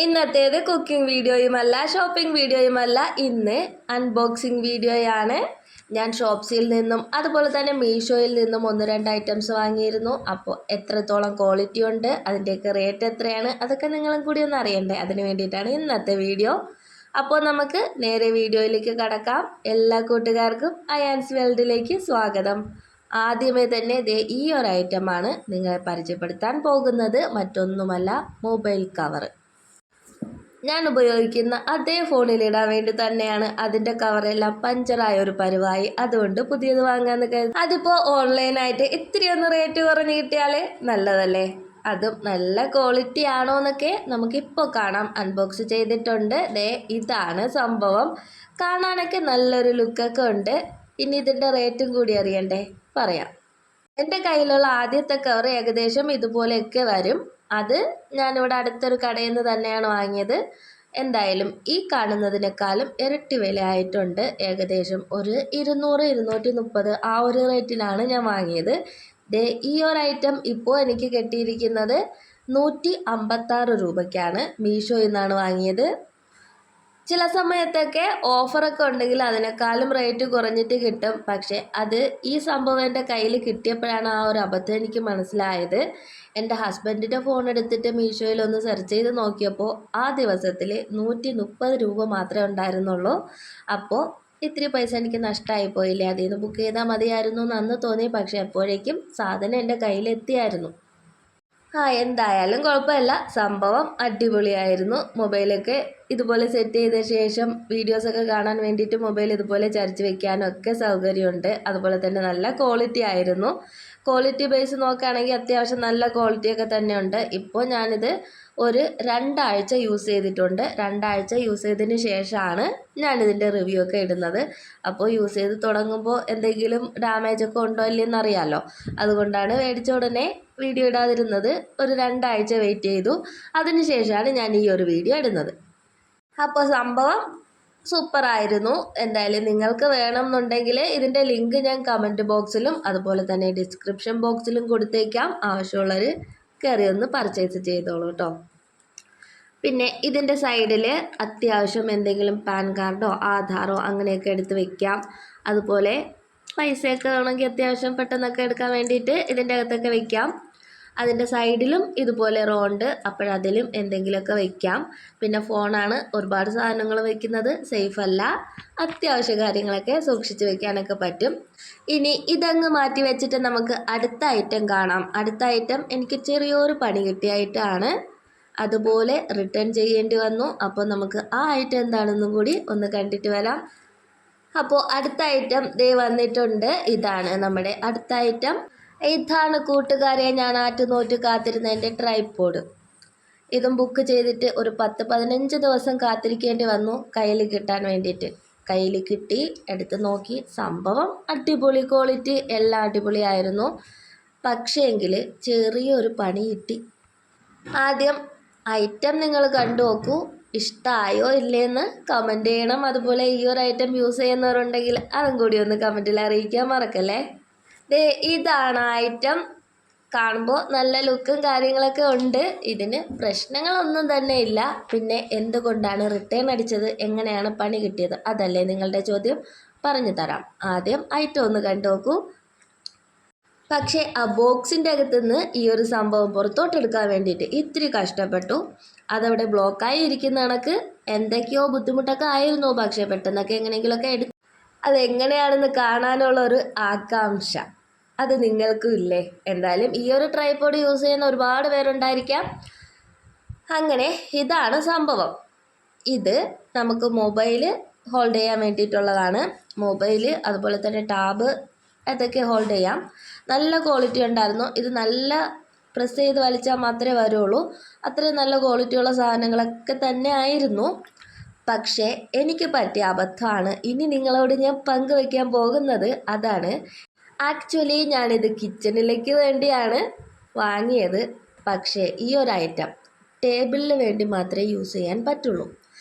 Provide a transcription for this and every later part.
ഇന്നത്തേത് cooking വീഡിയോയുമല്ല shopping വീഡിയോയുമല്ല, ഇന്ന് unboxing വീഡിയോയാണ്. ഞാൻ ഷോപ്സിയിൽ നിന്നും അതുപോലെ തന്നെ മീഷോയിൽ നിന്നും 1-2 ഐറ്റംസ് വാങ്ങിയിരുന്നു. അപ്പോൾ എത്രത്തോളം ക്വാളിറ്റി ഉണ്ട്, അതിൻ്റെയൊക്കെ റേറ്റ് എത്രയാണ്, അതൊക്കെ നിങ്ങളും കൂടി ഒന്ന് അറിയണ്ടേ. അതിന് വേണ്ടിയിട്ടാണ് ഇന്നത്തെ വീഡിയോ. അപ്പോൾ നമുക്ക് നേരെ വീഡിയോയിലേക്ക് കടക്കാം. എല്ലാ കൂട്ടുകാർക്കും അയാൻസ് വേൾഡിലേക്ക് സ്വാഗതം. ആദ്യമേ തന്നെ ഈ ഒരു ഐറ്റമാണ് നിങ്ങളെ പരിചയപ്പെടുത്താൻ പോകുന്നത്. മറ്റൊന്നുമല്ല, മൊബൈൽ കവർ. ഞാൻ ഉപയോഗിക്കുന്ന അതേ ഫോണിലിടാൻ വേണ്ടി തന്നെയാണ്. അതിൻ്റെ കവറെല്ലാം പഞ്ചറായ ഒരു പരുവായി, അതുകൊണ്ട് പുതിയത് വാങ്ങാമെന്ന് കരുതി. അതിപ്പോൾ ഓൺലൈനായിട്ട് ഇത്തിരി ഒന്ന് റേറ്റ് കുറഞ്ഞ് കിട്ടിയാൽ നല്ലതല്ലേ. അതും നല്ല ക്വാളിറ്റി ആണോ എന്നൊക്കെ നമുക്കിപ്പോൾ കാണാം. അൺബോക്സ് ചെയ്തിട്ടുണ്ട്. ഇതാണ് സംഭവം. കാണാനൊക്കെ നല്ലൊരു ലുക്കൊക്കെ ഉണ്ട്. ഇനി ഇതിൻ്റെ റേറ്റും കൂടി അറിയണ്ടേ, പറയാം. എൻ്റെ കയ്യിലുള്ള ആദ്യത്തെ കവർ ഏകദേശം ഇതുപോലെയൊക്കെ വരും. അത് ഞാനിവിടെ അടുത്തൊരു കടയിൽ നിന്ന് തന്നെയാണ് വാങ്ങിയത്. എന്തായാലും ഈ കാണുന്നതിനേക്കാളും ഇരട്ടി വില ആയിട്ടുണ്ട്. ഏകദേശം ഒരു 200-230 ആ ഒരു റേറ്റിനാണ് ഞാൻ വാങ്ങിയത്. ഈ ഒരു ഐറ്റം ഇപ്പോൾ എനിക്ക് കിട്ടിയിരിക്കുന്നത് 156 രൂപയ്ക്കാണ്. മീഷോയിൽ നിന്നാണ് വാങ്ങിയത്. ചില സമയത്തൊക്കെ ഓഫറൊക്കെ ഉണ്ടെങ്കിൽ അതിനേക്കാളും റേറ്റ് കുറഞ്ഞിട്ട് കിട്ടും. പക്ഷേ ഈ സംഭവം എൻ്റെ കയ്യിൽ കിട്ടിയപ്പോഴാണ് ആ ഒരു അബദ്ധം എനിക്ക് മനസ്സിലായത്. എൻ്റെ ഹസ്ബൻഡിൻ്റെ ഫോൺ എടുത്തിട്ട് മീഷോയിലൊന്ന് സെർച്ച് ചെയ്ത് നോക്കിയപ്പോൾ ആ ദിവസത്തിൽ 130 രൂപ മാത്രമേ ഉണ്ടായിരുന്നുള്ളൂ. അപ്പോൾ ഇത്തിരി പൈസ എനിക്ക് നഷ്ടമായി പോയില്ലേ, അതിൽ നിന്ന് ബുക്ക് ചെയ്താൽ മതിയായിരുന്നു എന്ന് അന്ന് തോന്നി. പക്ഷേ എപ്പോഴേക്കും സാധനം എൻ്റെ കയ്യിലെത്തിയായിരുന്നു. എന്തായാലും കുഴപ്പമില്ല, സംഭവം അടിപൊളിയായിരുന്നു. മൊബൈലൊക്കെ ഇതുപോലെ സെറ്റ് ചെയ്ത ശേഷം വീഡിയോസൊക്കെ കാണാൻ വേണ്ടിയിട്ട് മൊബൈൽ ഇതുപോലെ ചരിച്ച് വെക്കാനും ഒക്കെ സൗകര്യമുണ്ട്. അതുപോലെ തന്നെ നല്ല ക്വാളിറ്റി ആയിരുന്നു. ക്വാളിറ്റി ബേസ് നോക്കുകയാണെങ്കിൽ അത്യാവശ്യം നല്ല ക്വാളിറ്റിയൊക്കെ തന്നെയുണ്ട്. ഇപ്പോൾ ഞാനിത് ഒരു 2 ആഴ്ച യൂസ് ചെയ്തിട്ടുണ്ട്. 2 ആഴ്ച യൂസ് ചെയ്തതിന് ശേഷമാണ് ഞാനിതിൻ്റെ റിവ്യൂ ഒക്കെ ഇടുന്നത്. അപ്പോൾ യൂസ് ചെയ്ത് തുടങ്ങുമ്പോൾ എന്തെങ്കിലും ഡാമേജൊക്കെ ഉണ്ടോ ഇല്ലെന്ന് അറിയാമല്ലോ. അതുകൊണ്ടാണ് മേടിച്ച ഉടനെ വീഡിയോ ഇടാതിരുന്നത്. ഒരു 2 ആഴ്ച വെയിറ്റ് ചെയ്തു. അതിന് ശേഷമാണ് ഞാൻ ഈ ഒരു വീഡിയോ ഇടുന്നത്. അപ്പോൾ സംഭവം സൂപ്പറായിരുന്നു. എന്തായാലും നിങ്ങൾക്ക് വേണമെന്നുണ്ടെങ്കിൽ ഇതിൻ്റെ ലിങ്ക് ഞാൻ കമൻറ്റ് ബോക്സിലും അതുപോലെ തന്നെ ഡിസ്ക്രിപ്ഷൻ ബോക്സിലും കൊടുത്തേക്കാം. ആവശ്യമുള്ളവർ കയറി ഒന്ന് പർച്ചേസ് ചെയ്തോളൂ കേട്ടോ. പിന്നെ ഇതിൻ്റെ സൈഡിൽ അത്യാവശ്യം എന്തെങ്കിലും പാൻ കാർഡോ ആധാറോ അങ്ങനെയൊക്കെ എടുത്ത് വെക്കാം. അതുപോലെ പൈസയൊക്കെ വേണമെങ്കിൽ അത്യാവശ്യം പെട്ടെന്നൊക്കെ എടുക്കാൻ വേണ്ടിയിട്ട് ഇതിൻ്റെ അകത്തൊക്കെ വെക്കാം. അതിൻ്റെ സൈഡിലും ഇതുപോലെ റോണ്ട്, അപ്പോഴതിലും എന്തെങ്കിലുമൊക്കെ വയ്ക്കാം. പിന്നെ ഫോണാണ്, ഒരുപാട് സാധനങ്ങൾ വയ്ക്കുന്നത് സേഫ് അല്ല. അത്യാവശ്യ കാര്യങ്ങളൊക്കെ സൂക്ഷിച്ച് വെക്കാനൊക്കെ പറ്റും. ഇനി ഇതങ്ങ് മാറ്റി വെച്ചിട്ട് നമുക്ക് അടുത്ത ഐറ്റം കാണാം. അടുത്ത ഐറ്റം എനിക്ക് ചെറിയൊരു പണി കിട്ടിയായിട്ടാണ്. അതുപോലെ റിട്ടേൺ ചെയ്യേണ്ടി വന്നു. അപ്പോൾ നമുക്ക് ആ ഐറ്റം എന്താണെന്നും കൂടി ഒന്ന് കണ്ടിട്ട് വരാം. അപ്പോൾ അടുത്ത ഐറ്റം വന്നിട്ടുണ്ട്. ഇതാണ് നമ്മുടെ അടുത്ത ഐറ്റം. ഇതാണ് കൂട്ടുകാരെ ഞാൻ ആറ്റുനോറ്റ് കാത്തിരുന്ന എൻ്റെ ട്രൈപോഡ്. ഇതും ബുക്ക് ചെയ്തിട്ട് ഒരു 10-15 ദിവസം കാത്തിരിക്കേണ്ടി വന്നു കയ്യിൽ കിട്ടാൻ വേണ്ടിയിട്ട്. കയ്യിൽ കിട്ടി, എടുത്ത് നോക്കി. സംഭവം അടിപൊളി ക്വാളിറ്റി, എല്ലാം അടിപൊളിയായിരുന്നു. പക്ഷേ എങ്കിൽ ചെറിയൊരു പണി കിട്ടി. ആദ്യം ഐറ്റം നിങ്ങൾ കണ്ടു നോക്കൂ. ഇഷ്ടമായോ ഇല്ലേന്ന് കമൻറ്റ് ചെയ്യണം. അതുപോലെ ഈ ഒരു ഐറ്റം യൂസ് ചെയ്യുന്നവരുണ്ടെങ്കിൽ അതും കൂടി ഒന്ന് കമൻറ്റിൽ അറിയിക്കാൻ മറക്കല്ലേ. ഇതാണ് ഐറ്റം. കാണുമ്പോൾ നല്ല ലുക്കും കാര്യങ്ങളൊക്കെ ഉണ്ട്. ഇതിന് പ്രശ്നങ്ങളൊന്നും തന്നെ ഇല്ല. പിന്നെ എന്തുകൊണ്ടാണ് റിട്ടേൺ അടിച്ചത്, എങ്ങനെയാണ് പണി കിട്ടിയത്, അതല്ലേ നിങ്ങളുടെ ചോദ്യം. പറഞ്ഞു തരാം. ആദ്യം ഐറ്റം ഒന്ന് കണ്ടു നോക്കൂ. പക്ഷേ ആ ബോക്സിൻ്റെ അകത്തുനിന്ന് ഈ ഒരു സംഭവം പുറത്തോട്ടെടുക്കാൻ വേണ്ടിയിട്ട് ഇത്തിരി കഷ്ടപ്പെട്ടു. അതവിടെ ബ്ലോക്കായി ഇരിക്കുന്ന കണക്ക് എന്തൊക്കെയോ ബുദ്ധിമുട്ടൊക്കെ ആയിരുന്നു. പക്ഷേ പെട്ടെന്നൊക്കെ എങ്ങനെയെങ്കിലുമൊക്കെ അതെങ്ങനെയാണെന്ന് കാണാനുള്ള ഒരു ആകാംക്ഷ അത് നിങ്ങൾക്കും ഇല്ലേ. എന്തായാലും ഈ ഒരു ട്രൈപോഡ് യൂസ് ചെയ്യുന്ന ഒരുപാട് പേരുണ്ടായിരിക്കാം. അങ്ങനെ ഇതാണ് സംഭവം. ഇത് നമുക്ക് മൊബൈൽ ഹോൾഡ് ചെയ്യാൻ വേണ്ടിയിട്ടുള്ളതാണ്. മൊബൈൽ അതുപോലെ തന്നെ ടാബ് അതൊക്കെ ഹോൾഡ് ചെയ്യാം. നല്ല ക്വാളിറ്റി ഉണ്ടായിരുന്നു. ഇത് നല്ല പ്രസ് ചെയ്ത് വലിച്ചാൽ മാത്രമേ വരുള്ളൂ. അത്രയും നല്ല ക്വാളിറ്റിയുള്ള സാധനങ്ങളൊക്കെ തന്നെ ആയിരുന്നു. പക്ഷേ എനിക്ക് പറ്റിയ അബദ്ധമാണ് ഇനി നിങ്ങളോട് ഞാൻ പങ്കുവയ്ക്കാൻ പോകുന്നത്. അതാണ് ആക്ച്വലി ഞാനിത് കിച്ചണിലേക്ക് വേണ്ടിയാണ് വാങ്ങിയത്. പക്ഷേ ഈ ഒരു ഐറ്റം ടേബിളിന് വേണ്ടി മാത്രമേ യൂസ് ചെയ്യാൻ പറ്റുള്ളൂ.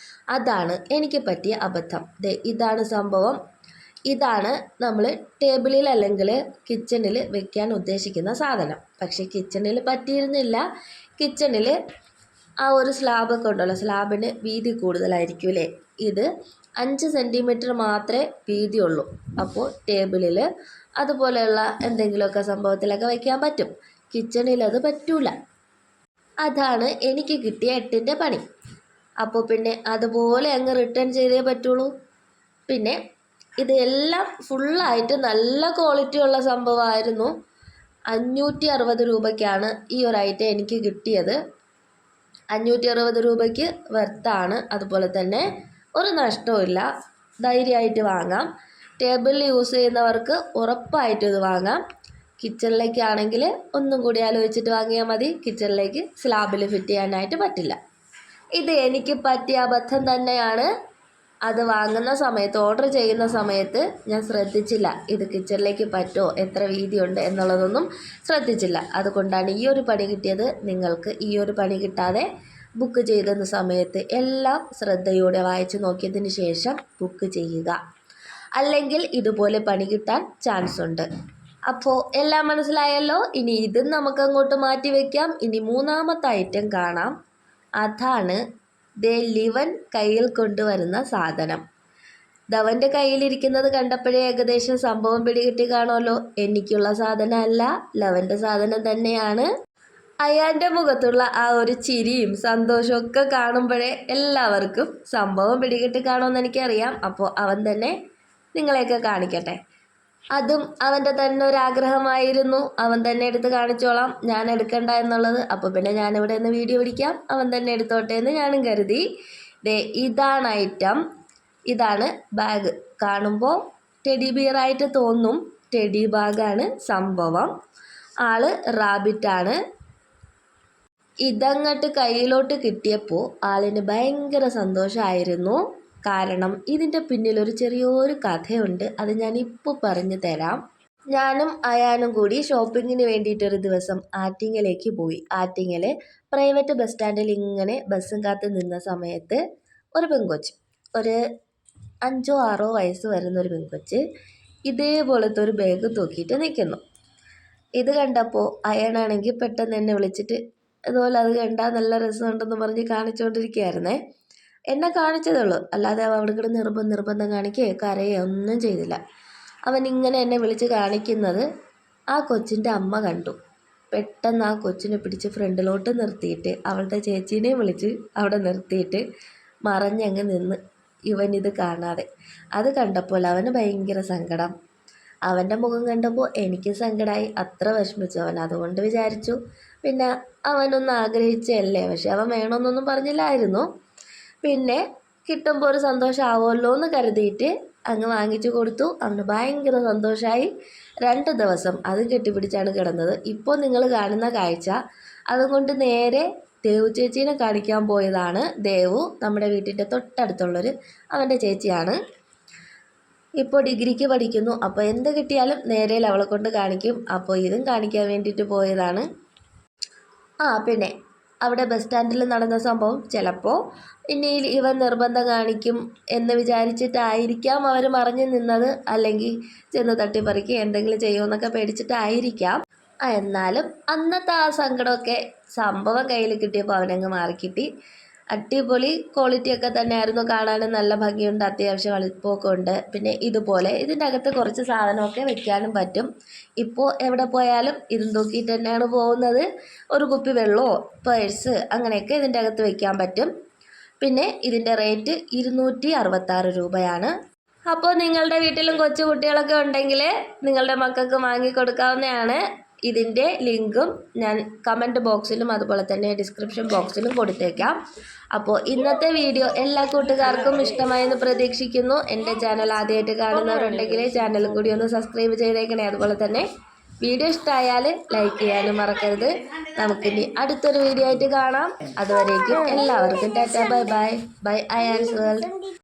അതാണ് എനിക്ക് പറ്റിയ അബദ്ധം. ഇതാണ് സംഭവം. ഇതാണ് നമ്മൾ ടേബിളിൽ അല്ലെങ്കിൽ കിച്ചണിൽ വെക്കാൻ ഉദ്ദേശിക്കുന്ന സാധനം. പക്ഷേ കിച്ചണിൽ പറ്റിയിരുന്നില്ല. കിച്ചണിൽ ആ ഒരു സ്ലാബൊക്കെ ഉണ്ടല്ലോ, സ്ലാബിന് വീതി കൂടുതലായിരിക്കും അല്ലേ. ഇത് 5 സെൻറ്റിമീറ്റർ മാത്രമേ വീതിയുള്ളൂ. അപ്പോൾ ടേബിളിൽ അതുപോലെയുള്ള എന്തെങ്കിലുമൊക്കെ സംഭവത്തിലൊക്കെ വയ്ക്കാൻ പറ്റും. കിച്ചണിൽ അത് പറ്റൂല. അതാണ് എനിക്ക് കിട്ടിയ 8ൻ്റെ പണി. അപ്പോൾ പിന്നെ അതുപോലെ അങ്ങ് റിട്ടേൺ ചെയ്തേ പറ്റുള്ളൂ. പിന്നെ ഇത് എല്ലാം ഫുള്ളായിട്ട് നല്ല ക്വാളിറ്റി ഉള്ള സംഭവമായിരുന്നു. 560 രൂപയ്ക്കാണ് ഈ ഒരു ഐറ്റം എനിക്ക് കിട്ടിയത്. 560 രൂപയ്ക്ക് വെർത്താണ്. അതുപോലെ തന്നെ ഒരു നഷ്ടവുമില്ല, ധൈര്യമായിട്ട് വാങ്ങാം. ടേബിളിൽ യൂസ് ചെയ്യുന്നവർക്ക് ഉറപ്പായിട്ടും ഇത് വാങ്ങാം. കിച്ചണിലേക്കാണെങ്കിൽ ഒന്നും കൂടി ആലോചിച്ചിട്ട് വാങ്ങിയാൽ മതി. കിച്ചണിലേക്ക് സ്ലാബിൽ ഫിറ്റ് ചെയ്യാനായിട്ട് പറ്റില്ല. ഇത് എനിക്ക് പറ്റിയ അബദ്ധം തന്നെയാണ്. അത് വാങ്ങുന്ന സമയത്ത്, ഓർഡർ ചെയ്യുന്ന സമയത്ത് ഞാൻ ശ്രദ്ധിച്ചില്ല ഇത് കിച്ചണിലേക്ക് പറ്റുമോ, എത്ര വീതിയുണ്ട് എന്നുള്ളതൊന്നും ശ്രദ്ധിച്ചില്ല. അതുകൊണ്ടാണ് ഈ ഒരു പണി കിട്ടിയത്. നിങ്ങൾക്ക് ഈ ഒരു പണി കിട്ടാതെ ബുക്ക് ചെയ്തെന്ന സമയത്ത് എല്ലാം ശ്രദ്ധയോടെ വായിച്ചു നോക്കിയതിന് ശേഷം ബുക്ക് ചെയ്യുക. അല്ലെങ്കിൽ ഇതുപോലെ പണി കിട്ടാൻ ചാൻസ് ഉണ്ട്. അപ്പോൾ എല്ലാം മനസ്സിലായല്ലോ. ഇനി ഇതും നമുക്കങ്ങോട്ട് മാറ്റി വയ്ക്കാം. ഇനി 3ാമത്തെ ഐറ്റം കാണാം. അതാണ് ലിവൻ കയ്യിൽ കൊണ്ടുവരുന്ന സാധനം. ധവൻ്റെ കയ്യിലിരിക്കുന്നത് കണ്ടപ്പോഴേ ഏകദേശം സംഭവം പിടികിട്ടി കാണുമല്ലോ. എനിക്കുള്ള സാധനമല്ല, ലവൻ്റെ സാധനം തന്നെയാണ്. അയാൻ്റെ മുഖത്തുള്ള ആ ഒരു ചിരിയും സന്തോഷവും ഒക്കെ കാണുമ്പോഴേ എല്ലാവർക്കും സംഭവം പിടികിട്ടി കാണുമെന്ന് എനിക്കറിയാം. അപ്പോൾ അവൻ തന്നെ നിങ്ങളെയൊക്കെ കാണിക്കട്ടെ. അതും അവൻ്റെ തന്നെ ഒരാഗ്രഹമായിരുന്നു. അവൻ തന്നെ എടുത്ത് കാണിച്ചോളാം, ഞാൻ എടുക്കണ്ട എന്നുള്ളത്. അപ്പോൾ പിന്നെ ഞാനിവിടെ നിന്ന് വീഡിയോ പിടിക്കാം, അവൻ തന്നെ എടുത്തോട്ടെ എന്ന് ഞാനും കരുതി. ഇതാണ് ഐറ്റം. ഇതാണ് ബാഗ്. കാണുമ്പോൾ ടെഡി ബിയറായിട്ട് തോന്നും. ടെഡി ബാഗാണ് സംഭവം. ആള് റാബിറ്റാണ്. ഇതങ്ങോട്ട് കയ്യിലോട്ട് കിട്ടിയപ്പോൾ ആളിന് ഭയങ്കര സന്തോഷമായിരുന്നു. കാരണം ഇതിൻ്റെ പിന്നിലൊരു ചെറിയൊരു കഥയുണ്ട്. അത് ഞാനിപ്പോൾ പറഞ്ഞു തരാം. ഞാനും അയാനും കൂടി ഷോപ്പിങ്ങിന് വേണ്ടിയിട്ടൊരു ദിവസം ആറ്റിങ്ങലേക്ക് പോയി. ആറ്റിങ്ങൽ പ്രൈവറ്റ് ബസ് സ്റ്റാൻഡിൽ ഇങ്ങനെ ബസ്സും കാത്ത് നിന്ന സമയത്ത് ഒരു പെങ്കൊച്ച്, ഒരു 5 or 6 വയസ്സ് വരുന്നൊരു പെങ്കൊച്ച് ഇതേപോലത്തെ ഒരു ബാഗ് തൂക്കിയിട്ട് നിൽക്കുന്നു. ഇത് കണ്ടപ്പോൾ അയാളാണെങ്കിൽ പെട്ടെന്ന് എന്നെ വിളിച്ചിട്ട് അതുപോലെ അത് കണ്ടാൽ നല്ല രസമുണ്ടെന്ന് പറഞ്ഞ് കാണിച്ചുകൊണ്ടിരിക്കുകയായിരുന്നേ. എന്നെ കാണിച്ചതുള്ളൂ, അല്ലാതെ അവൻ അവിടെ കിടന്ന് നിർബന്ധം കാണിക്കുകയോ കരയോ ഒന്നും ചെയ്തില്ല. അവൻ ഇങ്ങനെ എന്നെ വിളിച്ച് കാണിക്കുന്നത് ആ കൊച്ചിൻ്റെ അമ്മ കണ്ടു. പെട്ടെന്ന് ആ കൊച്ചിനെ പിടിച്ച് ഫ്രണ്ടിലോട്ട് നിർത്തിയിട്ട് അവളുടെ ചേച്ചീനെയും വിളിച്ച് അവിടെ നിർത്തിയിട്ട് മറഞ്ഞങ്ങ് നിന്ന് ഇവനിത് കാണാതെ. അത് കണ്ടപ്പോൾ അവന് ഭയങ്കര സങ്കടം. അവൻ്റെ മുഖം കണ്ടപ്പോൾ എനിക്ക് സങ്കടമായി, അത്ര വിഷമിച്ചു അവൻ. അതുകൊണ്ട് വിചാരിച്ചു പിന്നെ അവനൊന്ന് ആഗ്രഹിച്ചല്ലേ, പക്ഷെ അവൻ വേണമെന്നൊന്നും പറഞ്ഞില്ലായിരുന്നു. പിന്നെ കിട്ടുമ്പോൾ ഒരു സന്തോഷമാവുമല്ലോ എന്ന് കരുതിയിട്ട് അങ്ങ് വാങ്ങിച്ചു കൊടുത്തു. അവന് ഭയങ്കര സന്തോഷമായി. 2 ദിവസം അത് കെട്ടിപ്പിടിച്ചാണ് കിടന്നത്. ഇപ്പോൾ നിങ്ങൾ കാണുന്ന കാഴ്ച അതുകൊണ്ട് നേരെ ദേവു ചേച്ചീനെ കാണിക്കാൻ പോയതാണ്. ദേവു നമ്മുടെ വീട്ടിൻ്റെ തൊട്ടടുത്തുള്ളൊരു അവൻ്റെ ചേച്ചിയാണ്. ഇപ്പോൾ ഡിഗ്രിക്ക് പഠിക്കുന്നു. അപ്പോൾ എന്ത് കിട്ടിയാലും നേരെ അവളെ കൊണ്ട് കാണിക്കും. അപ്പോൾ ഇതും കാണിക്കാൻ വേണ്ടിയിട്ട് പോയതാണ്. പിന്നെ അവിടെ ബസ് സ്റ്റാൻഡിൽ നടന്ന സംഭവം ചിലപ്പോൾ ഇനി ഇവൻ നിർബന്ധം കാണിക്കും എന്ന് വിചാരിച്ചിട്ടായിരിക്കാം അവർ മറഞ്ഞു നിന്നത്. അല്ലെങ്കിൽ ചെന്ന് തട്ടിപ്പറിക്കുക എന്തെങ്കിലും ചെയ്യുമെന്നൊക്കെ പേടിച്ചിട്ടായിരിക്കാം. എന്നാലും അന്നത്തെ ആ സങ്കടമൊക്കെ സംഭവം കയ്യിൽ കിട്ടിയപ്പോൾ അവനങ്ങ് മാറിക്കിട്ടി. അടിപൊളി ക്വാളിറ്റിയൊക്കെ തന്നെയായിരുന്നു. കാണാനും നല്ല ഭംഗിയുണ്ട്, അത്യാവശ്യം വലിപ്പമൊക്കെ ഉണ്ട്. പിന്നെ ഇതുപോലെ ഇതിൻ്റെ അകത്ത് കുറച്ച് സാധനമൊക്കെ വെക്കാനും പറ്റും. ഇപ്പോൾ എവിടെ പോയാലും ഇതും തൂക്കിയിട്ട് തന്നെയാണ് പോകുന്നത്. ഒരു കുപ്പി വെള്ളമോ പേഴ്സ് അങ്ങനെയൊക്കെ ഇതിൻ്റെ അകത്ത് വെക്കാൻ പറ്റും. പിന്നെ ഇതിൻ്റെ റേറ്റ് 266 രൂപയാണ്. അപ്പോൾ നിങ്ങളുടെ വീട്ടിലും കൊച്ചു കുട്ടികളൊക്കെ ഉണ്ടെങ്കിൽ നിങ്ങളുടെ മക്കൾക്ക് വാങ്ങിക്കൊടുക്കാവുന്നതാണ്. ഇതിൻ്റെ ലിങ്കും ഞാൻ കമൻറ്റ് ബോക്സിലും അതുപോലെ തന്നെ ഡിസ്ക്രിപ്ഷൻ ബോക്സിലും കൊടുത്തേക്കാം. അപ്പോൾ ഇന്നത്തെ വീഡിയോ എല്ലാ കൂട്ടുകാർക്കും ഇഷ്ടമായെന്ന് പ്രതീക്ഷിക്കുന്നു. എൻ്റെ ചാനൽ ആദ്യമായിട്ട് കാണുന്നവരുണ്ടെങ്കിൽ ചാനലും കൂടി ഒന്ന് സബ്സ്ക്രൈബ് ചെയ്തേക്കണേ. അതുപോലെ തന്നെ വീഡിയോ ഇഷ്ടമായാൽ ലൈക്ക് ചെയ്യാനും മറക്കരുത്. നമുക്കിനി അടുത്തൊരു വീഡിയോ ആയിട്ട് കാണാം. അതുവരേക്കും എല്ലാവർക്കും tata, bye bye. Bye Ayaan's world.